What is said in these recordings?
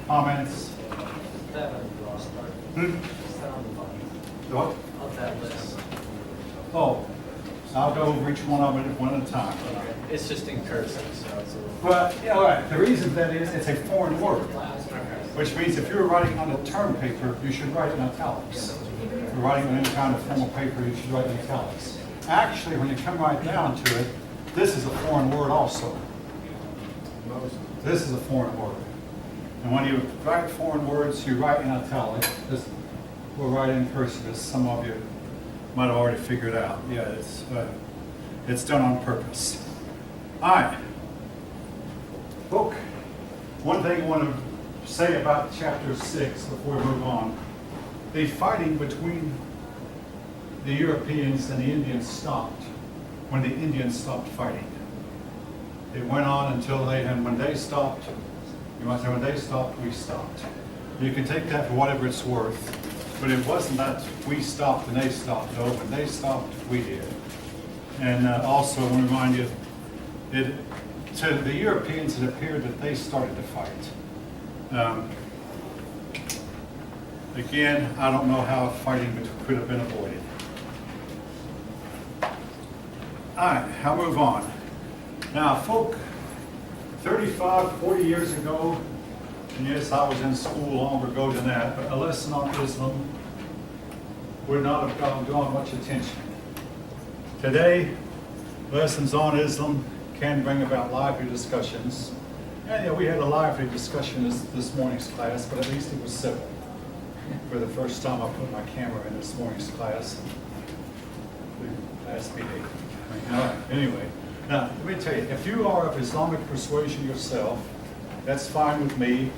Comments? Hmm? What? Of that list. Oh, I'll go over each one of it one at a time. It's just in cursive, so it's a little. But, yeah, all right, the reason for that is it's a foreign word, which means if you're writing on a term paper, you should write in italics. If you're writing on any kind of formal paper, you should write in italics. Actually, when you come right down to it, this is a foreign word also. This is a foreign word. And when you write foreign words, you write in italics. This, we'll write in cursive, as some of you might have already figured out. Yeah, it's done on purpose. All right. Book. One thing I want to say about chapter 6 before we move on. The fighting between the Europeans and the Indians stopped when the Indians stopped fighting. It went on until and when they stopped, you might say when they stopped, we stopped. You can take that for whatever it's worth, but it wasn't that we stopped and they stopped. No, when they stopped, we did. And also, I want to remind you, to the Europeans, it appeared that they started to fight. Again, I don't know how fighting could have been avoided. All right, I'll move on. Now, folk, 35, 40 years ago, and yes, I was in school longer ago than that, but a lesson on Islam would not have drawn much attention. Today, lessons on Islam can bring about lively discussions. And yeah, we had a lively discussion this morning's class, but at least it was civil. For the first time, I put my camera in this morning's class. Last meeting. All right, anyway. Now, let me tell you, if you are of Islamic persuasion yourself, that's fine with me.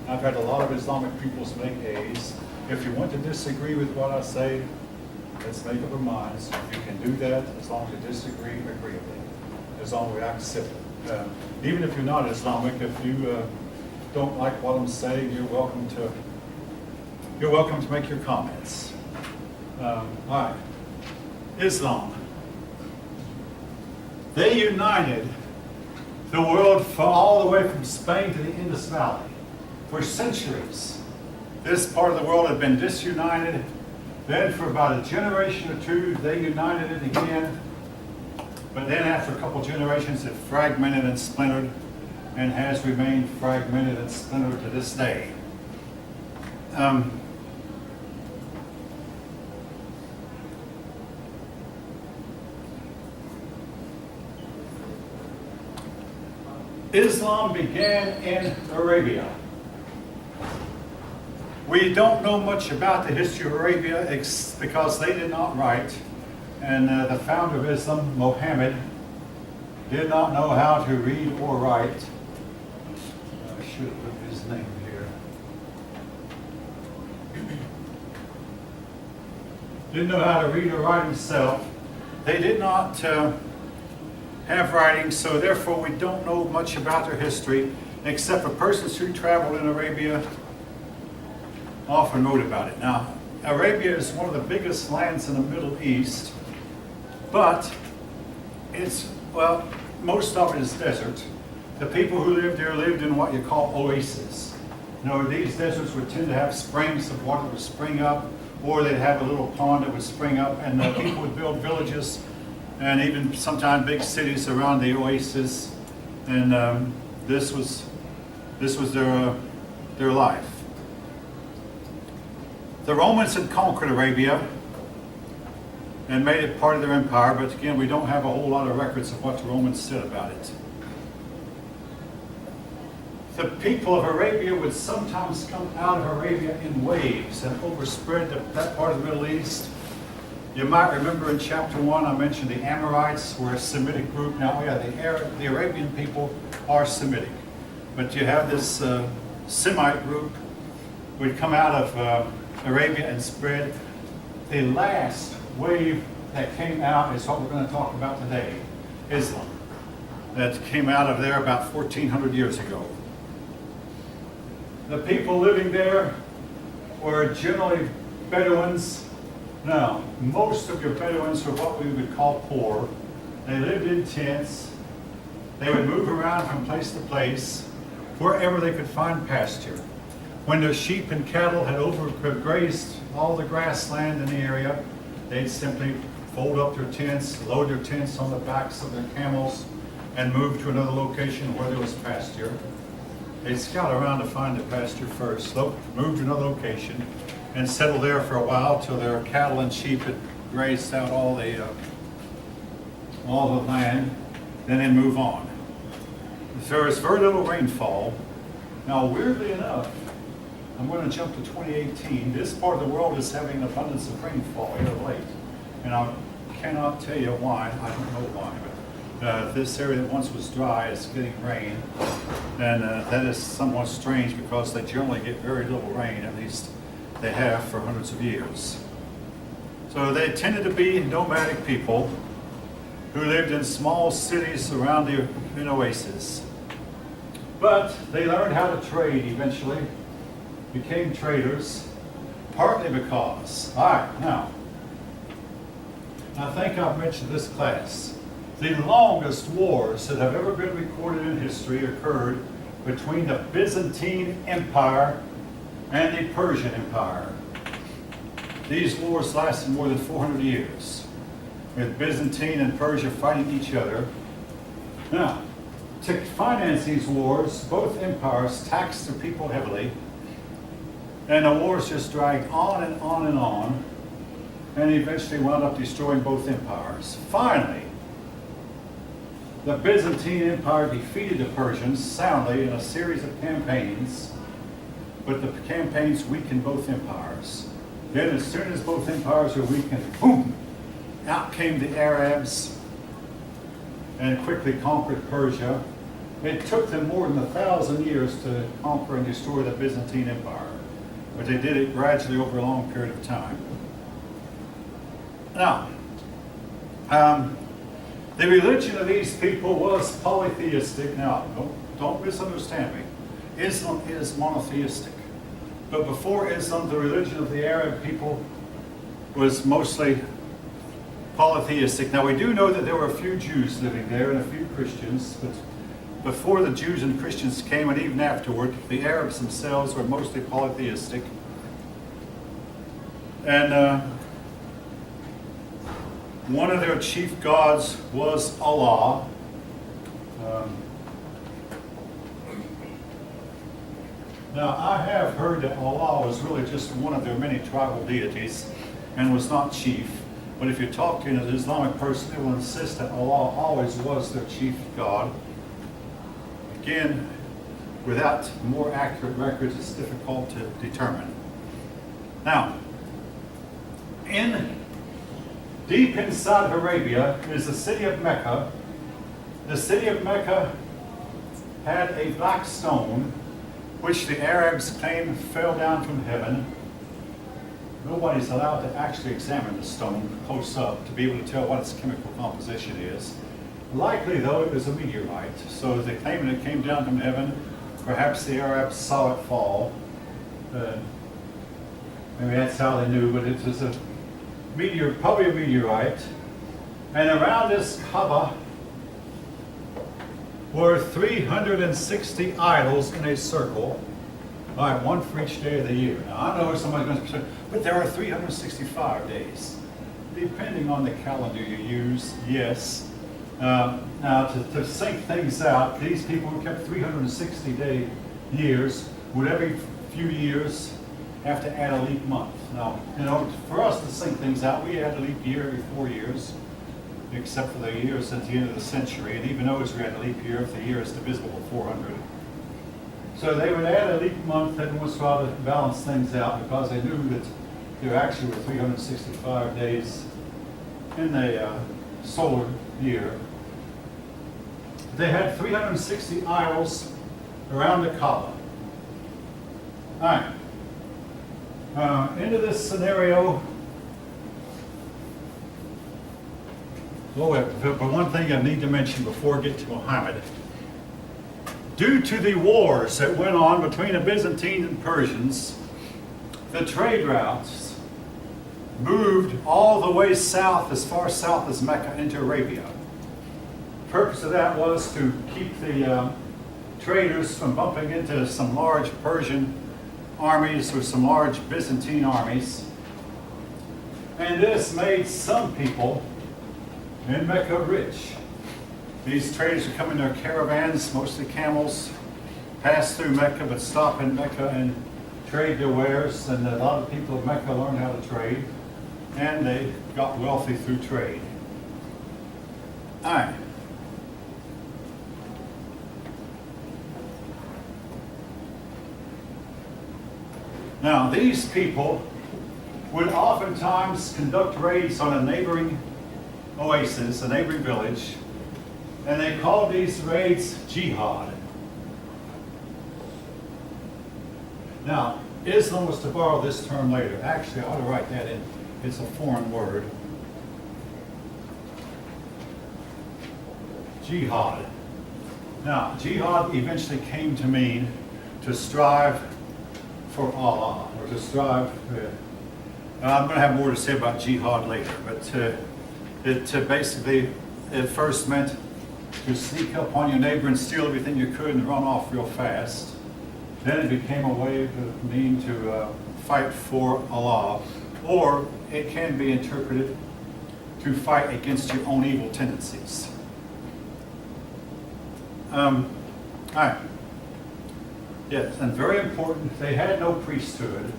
I've had a lot of Islamic peoples make A's. If you want to disagree with what I say, let's make up our minds. You can do that as long as you disagree agreeably, as long as we act civil. Even if you're not Islamic, if you don't like what I'm saying, you're welcome to make your comments. All right, Islam. They united the world all the way from Spain to the Indus Valley. For centuries, this part of the world had been disunited. Then for about a generation or two, they united it again. But then after a couple generations, it fragmented and splintered and has remained fragmented and splintered to this day. Islam began in Arabia. We don't know much about the history of Arabia because they did not write, and the founder of Islam, Muhammad, did not know how to read or write. I should have put his name here. Didn't know how to read or write himself. They did not have writing, so therefore we don't know much about their history, except for persons who traveled in Arabia often wrote about it. Now, Arabia is one of the biggest lands in the Middle East, but most of it is desert. The people who lived there lived in what you call oases. You know, these deserts would tend to have springs of water that would spring up, or they'd have a little pond that would spring up, and people would build villages and even sometimes big cities around the oasis, and this was their life. The Romans had conquered Arabia and made it part of their empire, but again, we don't have a whole lot of records of what the Romans said about it. The people of Arabia would sometimes come out of Arabia in waves and overspread that part of the Middle East. You might remember in chapter 1 I mentioned the Amorites were a Semitic group. Now, yeah, the Arabian people are Semitic, but you have this Semite group who would come out of Arabia and spread. The last wave that came out is what we're going to talk about today, Islam, that came out of there about 1,400 years ago. The people living there were generally Bedouins. Now, most of your Bedouins were what we would call poor. They lived in tents. They would move around from place to place, wherever they could find pasture. When their sheep and cattle had overgrazed all the grassland in the area, they'd simply fold up their tents, load their tents on the backs of their camels, and move to another location where there was pasture. They'd scout around to find the pasture first, move to another location, and settle there for a while till their cattle and sheep had grazed out all the land, then they'd move on. There was very little rainfall. Now, weirdly enough, I'm going to jump to 2018. This part of the world is having an abundance of rainfall here of late. And I cannot tell you why. I don't know why. But this area that once was dry is getting rain. And that is somewhat strange because they generally get very little rain, at least they have for hundreds of years. So they tended to be nomadic people who lived in small cities around an oasis. But they learned how to trade eventually, became traders, partly because, all right, now, I think I've mentioned this class. The longest wars that have ever been recorded in history occurred between the Byzantine Empire and the Persian Empire. These wars lasted more than 400 years, with Byzantine and Persia fighting each other. Now, to finance these wars, both empires taxed their people heavily, and the wars just dragged on and on and on, and eventually wound up destroying both empires. Finally, the Byzantine Empire defeated the Persians soundly in a series of campaigns, but the campaigns weakened both empires. Then as soon as both empires were weakened, boom, out came the Arabs and quickly conquered Persia. It took them more than 1,000 years to conquer and destroy the Byzantine Empire, but they did it gradually over a long period of time. Now, the religion of these people was polytheistic. Now, don't misunderstand me. Islam is monotheistic. But before Islam, the religion of the Arab people was mostly polytheistic. Now, we do know that there were a few Jews living there and a few Christians, but before the Jews and Christians came, and even afterward, the Arabs themselves were mostly polytheistic. And one of their chief gods was Allah. Now, I have heard that Allah was really just one of their many tribal deities and was not chief. But if you talk to an Islamic person, they will insist that Allah always was their chief god. Again, without more accurate records, it's difficult to determine. Now, deep inside of Arabia is the city of Mecca. The city of Mecca had a black stone, which the Arabs claim fell down from heaven. Nobody's allowed to actually examine the stone close up to be able to tell what its chemical composition is. Likely, though, it was a meteorite. So they claim it came down from heaven. Perhaps the Arabs saw it fall. Maybe that's how they knew, but it was a meteor, probably a meteorite. And around this Kaaba were 360 idols in a circle. All right, one for each day of the year. Now, I know somebody's going to say, but there are 365 days. Depending on the calendar you use, yes. Now, to sync things out, these people who kept 360-day years would every few years have to add a leap month. Now, for us to sync things out, we add a leap year every 4 years, except for the years at the end of the century. And even though we had a leap year, if the year is divisible by 400. So they would add a leap month and was try to balance things out because they knew that there actually were 365 days in the solar year. They had 360 idols around the Kaaba. All right. Into this scenario, but one thing I need to mention before I get to Muhammad. Due to the wars that went on between the Byzantines and Persians, the trade routes moved all the way south, as far south as Mecca, into Arabia. The purpose of that was to keep the traders from bumping into some large Persian armies with some large Byzantine armies. And this made some people in Mecca rich. These traders would come in their caravans, mostly camels, pass through Mecca, but stop in Mecca and trade their wares. And a lot of people of Mecca learned how to trade, and they got wealthy through trade. All right. Now, these people would oftentimes conduct raids on a neighboring oasis, a neighboring village, and they called these raids jihad. Now, Islam was to borrow this term later. Actually, I ought to write that in. It's a foreign word. Jihad. Now, jihad eventually came to mean to strive for Allah, or to strive. I'm going to have more to say about jihad later, but it basically, it first meant to sneak up on your neighbor and steal everything you could and run off real fast. Then it became a way to mean to fight for Allah, or it can be interpreted to fight against your own evil tendencies. All right. Yes, and very important, they had no priesthood,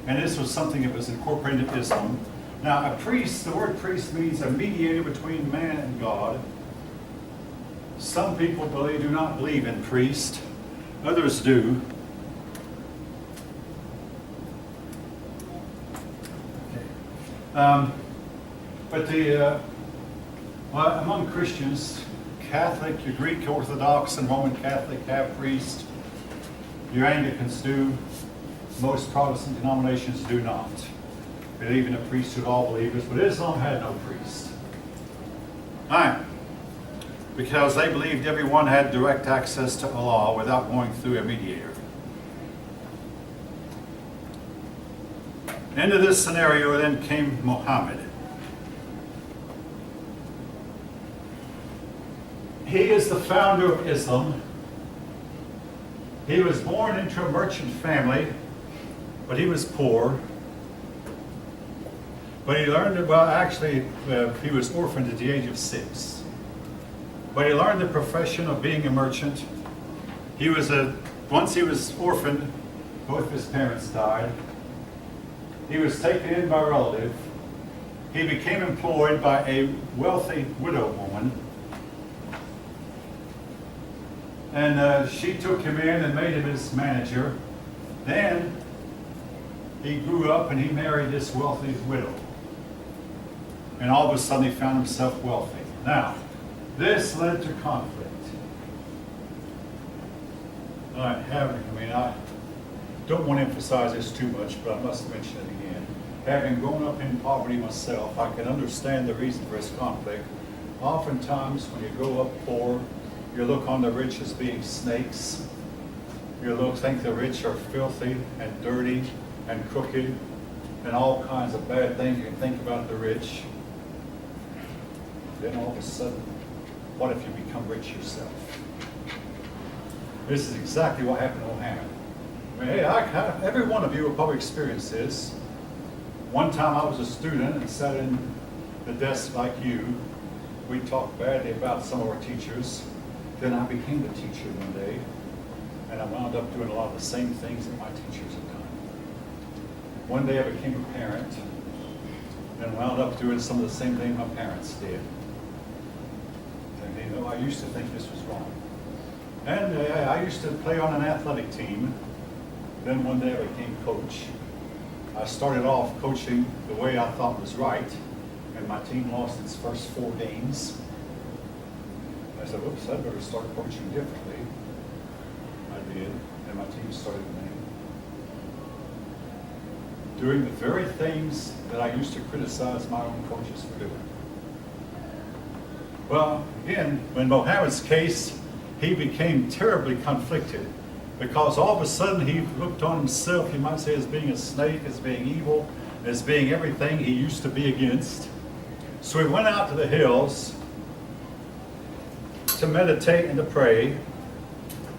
and this was something that was incorporated into Islam. Now, a priest, the word priest means a mediator between man and God. Some people do not believe in priest, others do. But among Christians, Catholic, your Greek Orthodox and Roman Catholic have priests. Your Anglicans do. Most Protestant denominations do not. They believe in a priesthood, all believers, but Islam had no priest. All right. Because they believed everyone had direct access to Allah without going through a mediator. Into this scenario then came Muhammad. He is the founder of Islam. He was born into a merchant family, but he was poor. But he learned, well, actually, he was orphaned at the age of 6. But he learned the profession of being a merchant. Once he was orphaned, both his parents died. He was taken in by a relative. He became employed by a wealthy widow woman. And she took him in and made him his manager. Then he grew up and he married this wealthy widow. And all of a sudden he found himself wealthy. Now, this led to conflict. I don't want to emphasize this too much, but I must mention it again. Having grown up in poverty myself, I can understand the reason for this conflict. Oftentimes, when you grow up poor, you look on the rich as being snakes. You think the rich are filthy and dirty and crooked and all kinds of bad things you can think about the rich. Then all of a sudden, what if you become rich yourself? This is exactly what happened to Muhammad. Every one of you will probably experience this. One time I was a student and sat in the desk like you. We talked badly about some of our teachers. Then I became the teacher one day, and I wound up doing a lot of the same things that my teachers had done. One day I became a parent, and wound up doing some of the same things my parents did. And I used to think this was wrong. And I used to play on an athletic team. Then one day I became coach. I started off coaching the way I thought was right, and my team lost its first 4 games. I said, oops, I better start coaching differently. I did, and my team started winning. Doing the very things that I used to criticize my own coaches for doing. Well, again, in Muhammad's case, he became terribly conflicted because all of a sudden he looked on himself, you might say, as being a snake, as being evil, as being everything he used to be against. So he went out to the hills to meditate and to pray.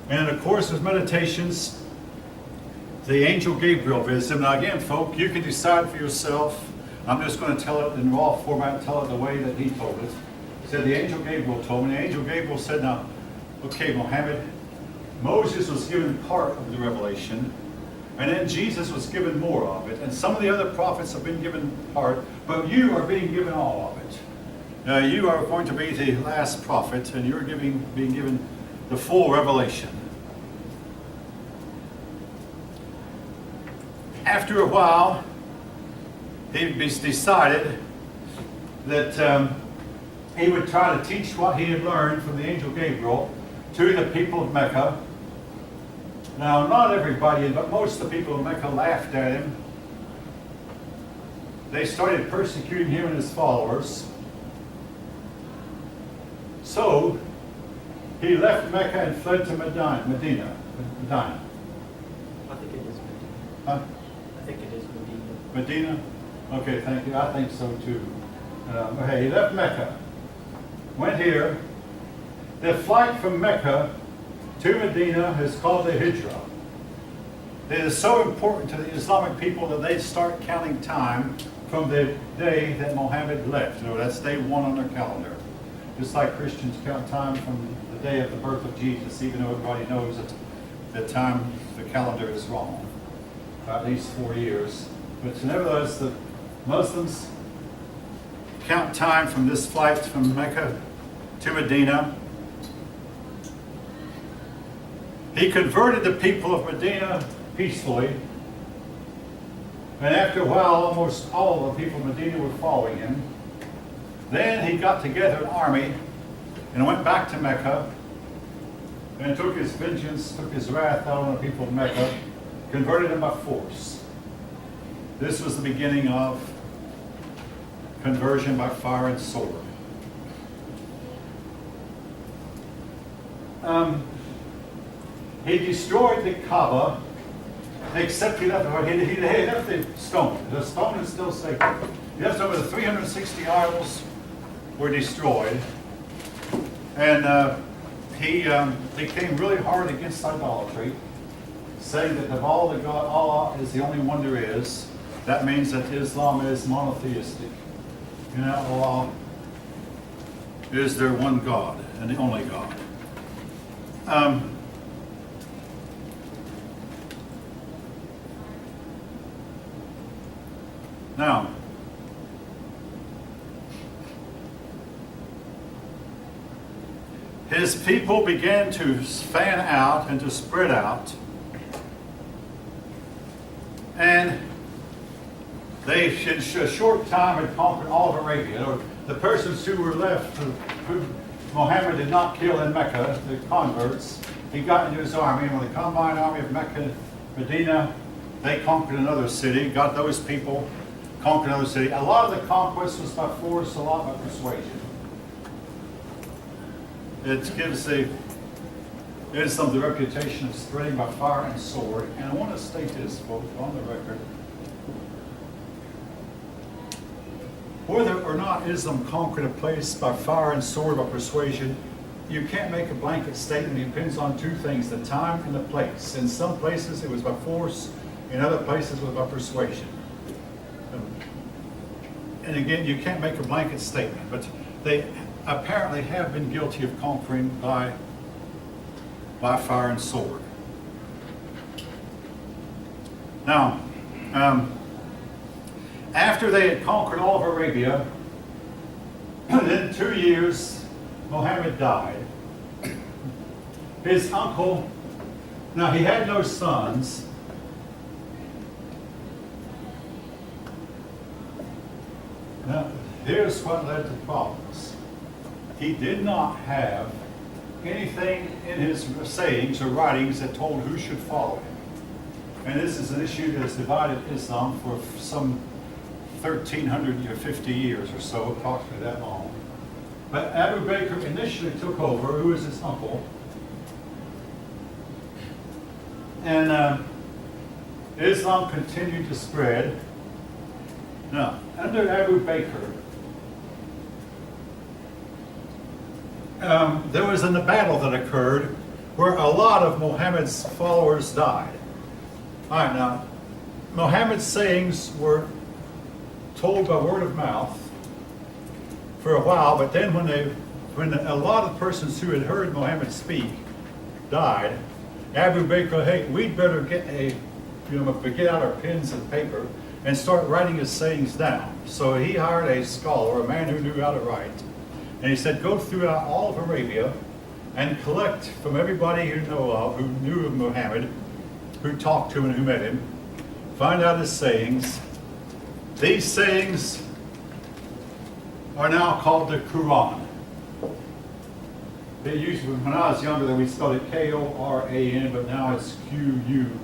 And in the course of his meditations, the angel Gabriel visited him. Now again, folk, you can decide for yourself. I'm just going to tell it in raw format, tell it the way that he told it. He said the angel Gabriel told me. The angel Gabriel said, now, okay, Muhammad, Moses was given part of the revelation, and then Jesus was given more of it, and some of the other prophets have been given part, but you are being given all of it. You are going to be the last prophet, and you're being given the full revelation. After a while, he decided that he would try to teach what he had learned from the angel Gabriel to the people of Mecca. Now, not everybody, but most of the people of Mecca laughed at him. They started persecuting him and his followers. So, he left Mecca and fled to Medina. Medina. I think it is Medina. Huh? I think it is Medina. Medina? Okay, thank you. I think so too. Okay, he left Mecca. Went here. The flight from Mecca to Medina is called the Hijrah. It is so important to the Islamic people that they start counting time from the day that Muhammad left. You know, that's day one on their calendar. Just like Christians count time from the day of the birth of Jesus, even though everybody knows that the time, the calendar is wrong. By at least 4 years. But nevertheless, the Muslims count time from this flight from Mecca to Medina. He converted the people of Medina peacefully. And after a while, almost all of the people of Medina were following him. Then he got together an army and went back to Mecca and took his vengeance, took his wrath out on the people of Mecca, converted them by force. This was the beginning of conversion by fire and sword. He destroyed the Kaaba, except he left the stone. The stone is still sacred. He left over 360 idols were destroyed, and he became really hard against idolatry, saying that of all the God, Allah is the only one there is. That means that Islam is monotheistic. You know, Allah is their one God and the only God. Now, his people began to fan out and to spread out, and they, in a short time, had conquered all of Arabia. The persons who were left, who Muhammad did not kill in Mecca, the converts, he got into his army, and when the combined army of Mecca and Medina, they conquered another city, got those people, conquered another city. A lot of the conquest was by force, a lot by persuasion. It gives Islam the reputation of spreading by fire and sword. And I want to state this, folks, on the record. Whether or not Islam conquered a place by fire and sword by persuasion, you can't make a blanket statement. It depends on two things, the time and the place. In some places it was by force, in other places it was by persuasion. And again, you can't make a blanket statement, but they apparently have been guilty of conquering by fire and sword. Now, after they had conquered all of Arabia, within 2 years, Muhammad died. His uncle, now he had no sons. Now, here's what led to problems. He did not have anything in his sayings or writings that told who should follow him. And this is an issue that has divided Islam for some 1,350 years or so, approximately that long. But Abu Bakr initially took over, who was his uncle. And Islam continued to spread. Now, under Abu Bakr, there was a battle that occurred where a lot of Muhammad's followers died. All right, now, Muhammad's sayings were told by word of mouth for a while, but then when a lot of persons who had heard Muhammad speak died, Abu Bakr, hey, we'd better get out our pens and paper and start writing his sayings down. So he hired a scholar, a man who knew how to write, and he said, go throughout all of Arabia and collect from everybody you know of, who knew of Muhammad, who talked to him and who met him, find out his sayings. These sayings are now called the Quran. They usually, when I was younger, then we spelled it K-O-R-A-N, but now it's Q-U,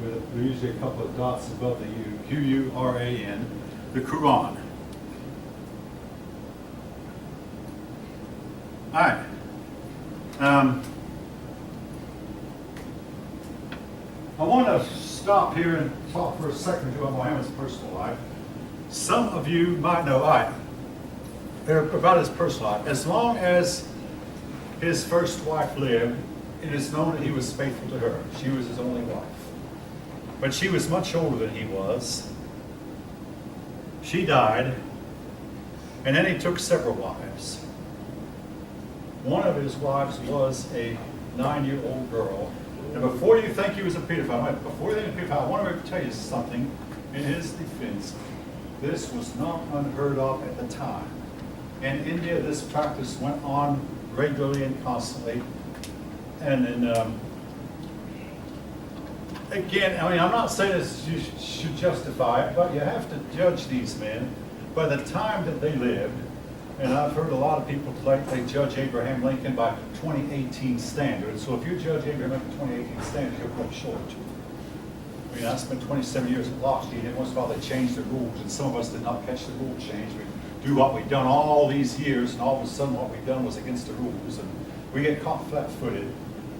with usually a couple of dots above the U. Q-U-R-A-N, the Quran. All right. I want to stop here and talk for a second about Muhammad's personal life. Some of you might know about his personal life. As long as his first wife lived, it is known that he was faithful to her. She was his only wife. But she was much older than he was. She died, and then he took several wives. One of his wives was a 9-year-old girl. And before you think he was a pedophile, I want to tell you something in his defense. This was not unheard of at the time. In India, this practice went on regularly and constantly. And then, again, I mean, I'm not saying this you should justify it, but you have to judge these men by the time that they lived. And I've heard a lot of people like they judge Abraham Lincoln by 2018 standards. So if you judge Abraham Lincoln by 2018 standards, you're quite short. I mean, I spent 27 years at Lockheed, and once in a while they changed the rules, and some of us did not catch the rule change. We do what we've done all these years, and all of a sudden what we've done was against the rules, and we get caught flat-footed.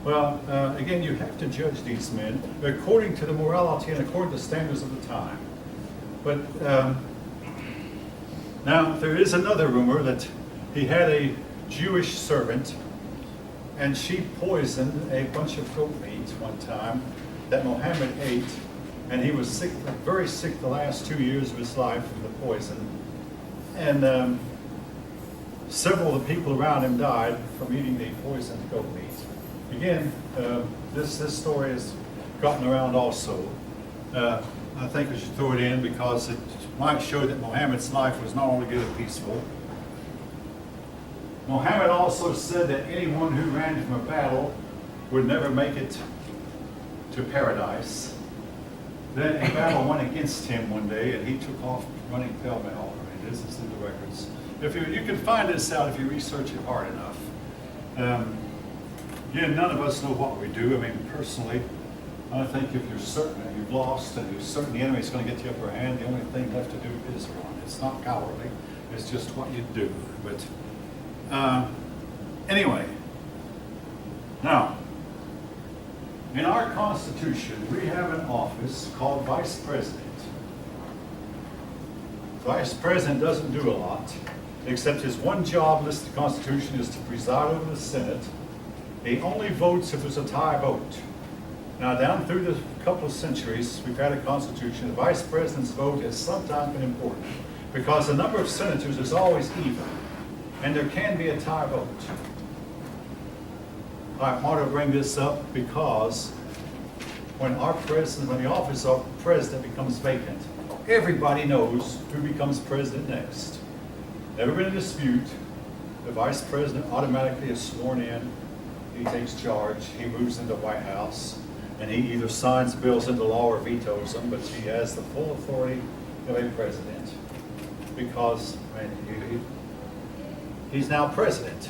Well, again, you have to judge these men according to the morality and according to the standards of the time. But now, there is another rumor that he had a Jewish servant, and she poisoned a bunch of goat meat one time that Muhammad ate, and he was sick, very sick the last 2 years of his life from the poison. And several of the people around him died from eating the poisoned goat meat. Again, this story has gotten around also. I think we should throw it in because it might show that Muhammad's life was not only good and peaceful. Muhammad also said that anyone who ran from a battle would never make it to paradise. Then a battle went against him one day, and he took off running pell-mell. I mean, this is in the records. If you can find this out if you research it hard enough. Again, none of us know what we do. I mean, personally, I think if you're certain that you've lost and you're certain the enemy's going to get the upper hand, the only thing left to do is run. It's not cowardly. It's just what you do. But anyway, now, in our Constitution, we have an office called Vice President. Vice President doesn't do a lot, except his one job listed in the Constitution is to preside over the Senate. He only votes if there's a tie vote. Now, down through the couple of centuries, we've had a Constitution. The Vice President's vote has sometimes been important because the number of senators is always even, and there can be a tie vote. I want to bring this up because when the office of president becomes vacant, everybody knows who becomes president next. Never been a dispute. The vice president automatically is sworn in. He takes charge. He moves into the White House, and he either signs bills into law or vetoes them, but he has the full authority of a president because he's now president.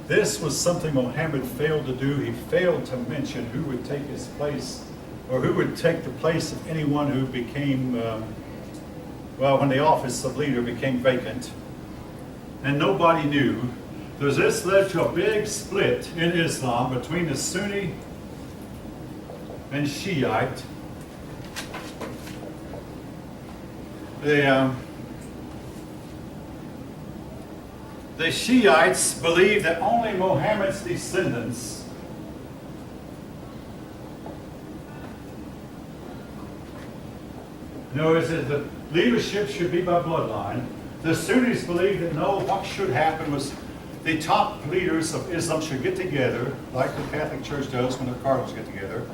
This was something Muhammad failed to do. He failed to mention who would take his place, or who would take the place of anyone who became, when the office of leader became vacant. And nobody knew. This led to a big split in Islam between the Sunni and Shiite. The Shiites believe that only Muhammad's descendants No, it says the leadership should be by bloodline. The Sunnis believe that no, what should happen was the top leaders of Islam should get together, like the Catholic Church does when the cardinals get together,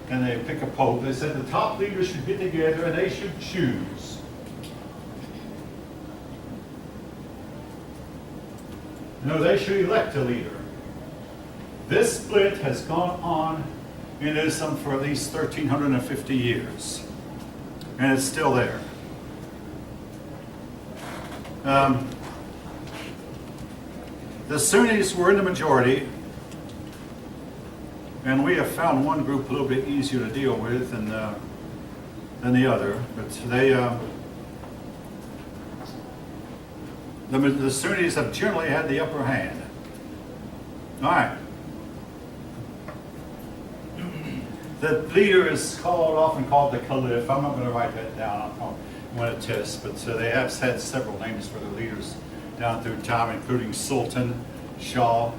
and they pick a pope. They said the top leaders should get together and they should choose. No, they should elect a leader. This split has gone on in Islam for at least 1,350 years. And it's still there. The Sunnis were in the majority, and we have found one group a little bit easier to deal with than the other. But the Sunnis have generally had the upper hand. All right. The leader is often called the caliph. I'm not going to write that down. I'm going to test, but they have had several names for the leaders down through time, including Sultan, Shah,